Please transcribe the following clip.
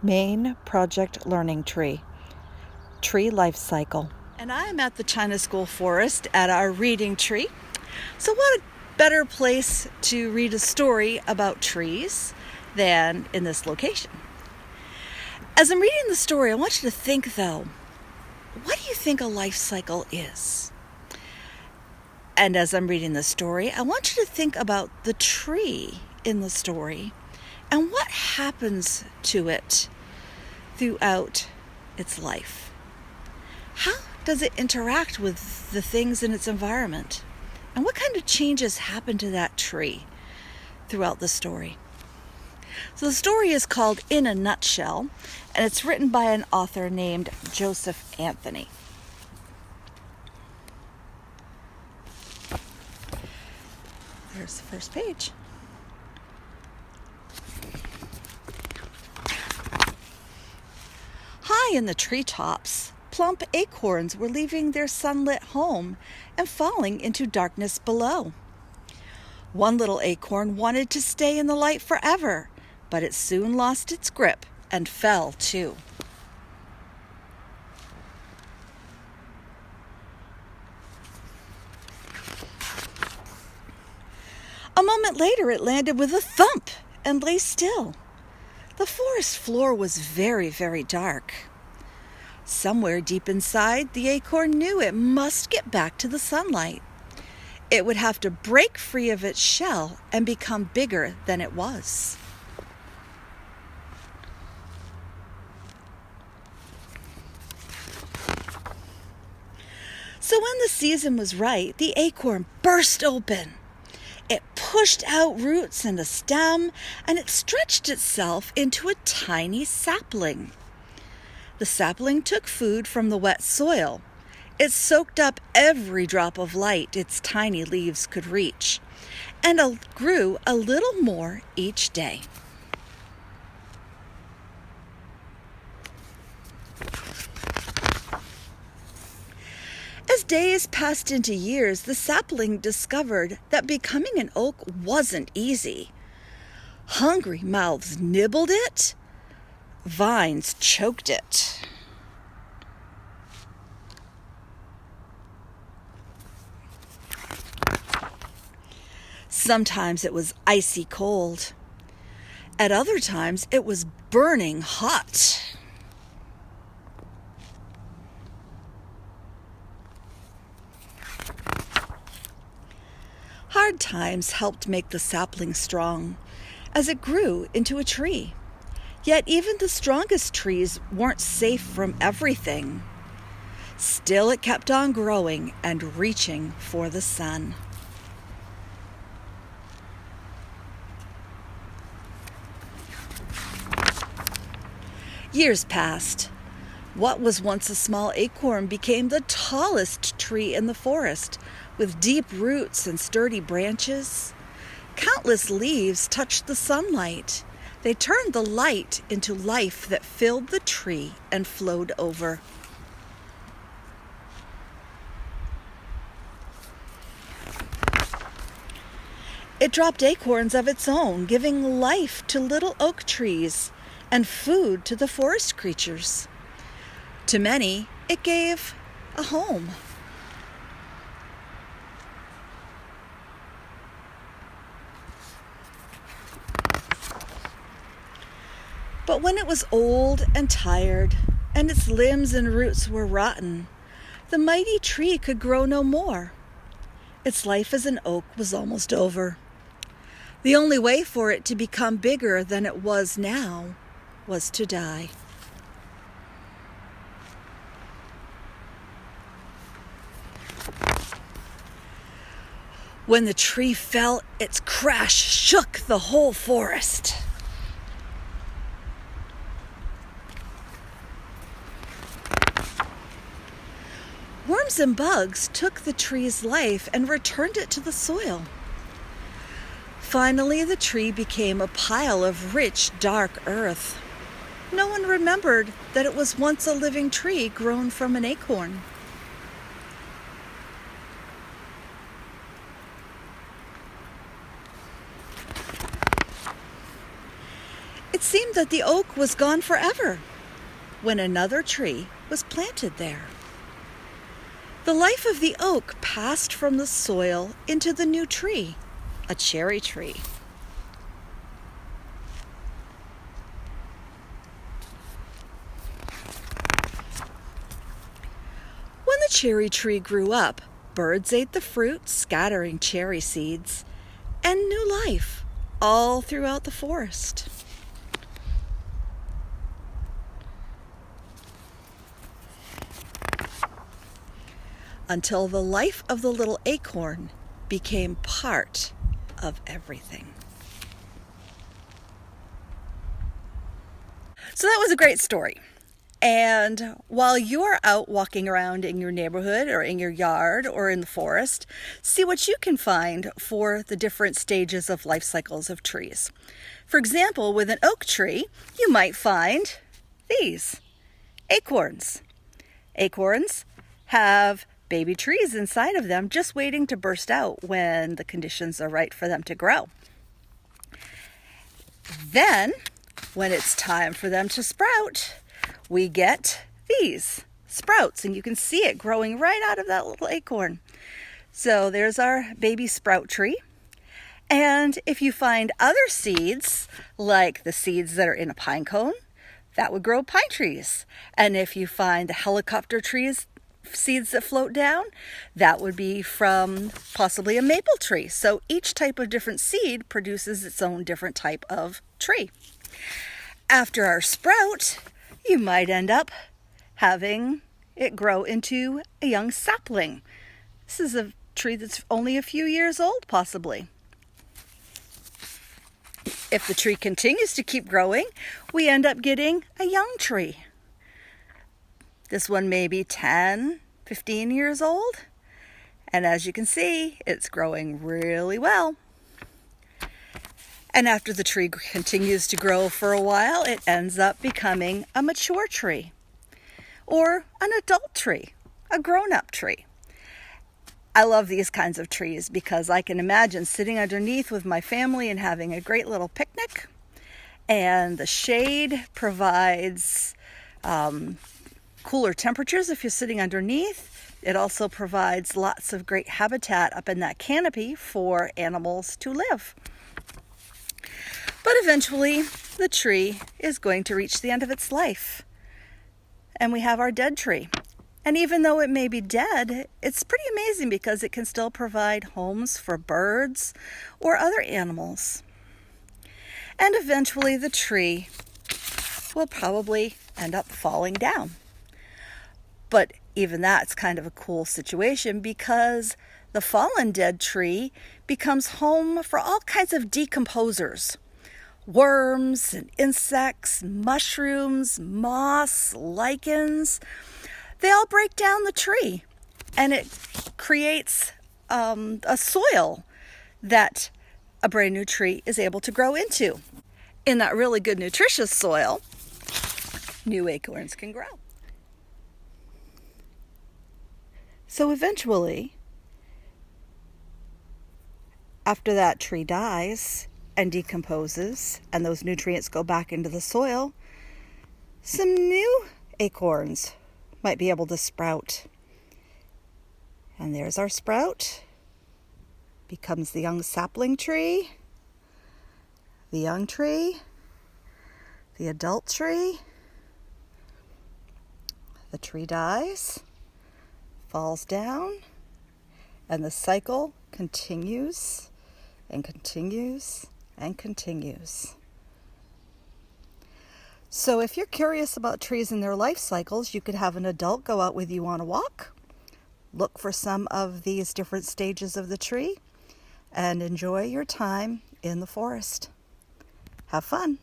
Main Project Learning Tree, Tree Lifecycle. And I am at the China School Forest at our reading tree. So what a better place to read a story about trees than in this location. As I'm reading the story, I want you to think though, what do you think a life cycle is? And as I'm reading the story, I want you to think about the tree in the story and what happens to it throughout its life. How does it interact with the things in its environment? And what kind of changes happen to that tree throughout the story? So the story is called In a Nutshell, and it's written by an author named Joseph Anthony. There's the first page. High in the treetops, plump acorns were leaving their sunlit home and falling into darkness below. One little acorn wanted to stay in the light forever, but it soon lost its grip and fell too. A moment later, it landed with a thump and lay still. The forest floor was very, very dark. Somewhere deep inside, the acorn knew it must get back to the sunlight. It would have to break free of its shell and become bigger than it was. So when the season was right, the acorn burst open. It pushed out roots and a stem, and it stretched itself into a tiny sapling. The sapling took food from the wet soil. It soaked up every drop of light its tiny leaves could reach, and grew a little more each day. As days passed into years, the sapling discovered that becoming an oak wasn't easy. Hungry mouths nibbled it. Vines choked it. Sometimes it was icy cold. At other times, it was burning hot. Hard times helped make the sapling strong as it grew into a tree. Yet even the strongest trees weren't safe from everything. Still, it kept on growing and reaching for the sun. Years passed. What was once a small acorn became the tallest tree in the forest, with deep roots and sturdy branches. Countless leaves touched the sunlight. They turned the light into life that filled the tree and flowed over. It dropped acorns of its own, giving life to little oak trees and food to the forest creatures. To many, it gave a home. But when it was old and tired, and its limbs and roots were rotten, the mighty tree could grow no more. Its life as an oak was almost over. The only way for it to become bigger than it was now was to die. When the tree fell, its crash shook the whole forest. Worms and bugs took the tree's life and returned it to the soil. Finally, the tree became a pile of rich, dark earth. No one remembered that it was once a living tree grown from an acorn. It seemed that the oak was gone forever when another tree was planted there. The life of the oak passed from the soil into the new tree, a cherry tree. When the cherry tree grew up, birds ate the fruit, scattering cherry seeds, and new life all throughout the forest. Until the life of the little acorn became part of everything. So that was a great story. And while you're out walking around in your neighborhood or in your yard or in the forest, see what you can find for the different stages of life cycles of trees. For example, with an oak tree, you might find these acorns. Acorns have baby trees inside of them just waiting to burst out when the conditions are right for them to grow. Then, when it's time for them to sprout, we get these sprouts, and you can see it growing right out of that little acorn. So there's our baby sprout tree. And if you find other seeds, like the seeds that are in a pine cone, that would grow pine trees. And if you find the helicopter trees, seeds that float down, that would be from possibly a maple tree. So each type of different seed produces its own different type of tree. After our sprout, you might end up having it grow into a young sapling. This is a tree that's only a few years old, possibly. If the tree continues to keep growing, we end up getting a young tree. This one may be 10, 15 years old. And as you can see, it's growing really well. And after the tree continues to grow for a while, it ends up becoming a mature tree or an adult tree, a grown-up tree. I love these kinds of trees because I can imagine sitting underneath with my family and having a great little picnic. And the shade provides cooler temperatures if you're sitting underneath. It also provides lots of great habitat up in that canopy for animals to live. But eventually, the tree is going to reach the end of its life. And we have our dead tree. And even though it may be dead, it's pretty amazing because it can still provide homes for birds or other animals. And eventually, the tree will probably end up falling down. But even that's kind of a cool situation because the fallen dead tree becomes home for all kinds of decomposers. Worms and insects, mushrooms, moss, lichens, they all break down the tree and it creates a soil that a brand new tree is able to grow into. In that really good nutritious soil, new acorns can grow. So eventually, after that tree dies and decomposes and those nutrients go back into the soil, some new acorns might be able to sprout. And there's our sprout. Becomes the young sapling tree, the young tree, the adult tree. The tree dies, falls down, and the cycle continues and continues and continues. So if you're curious about trees and their life cycles, you could have an adult go out with you on a walk, look for some of these different stages of the tree, and enjoy your time in the forest. Have fun.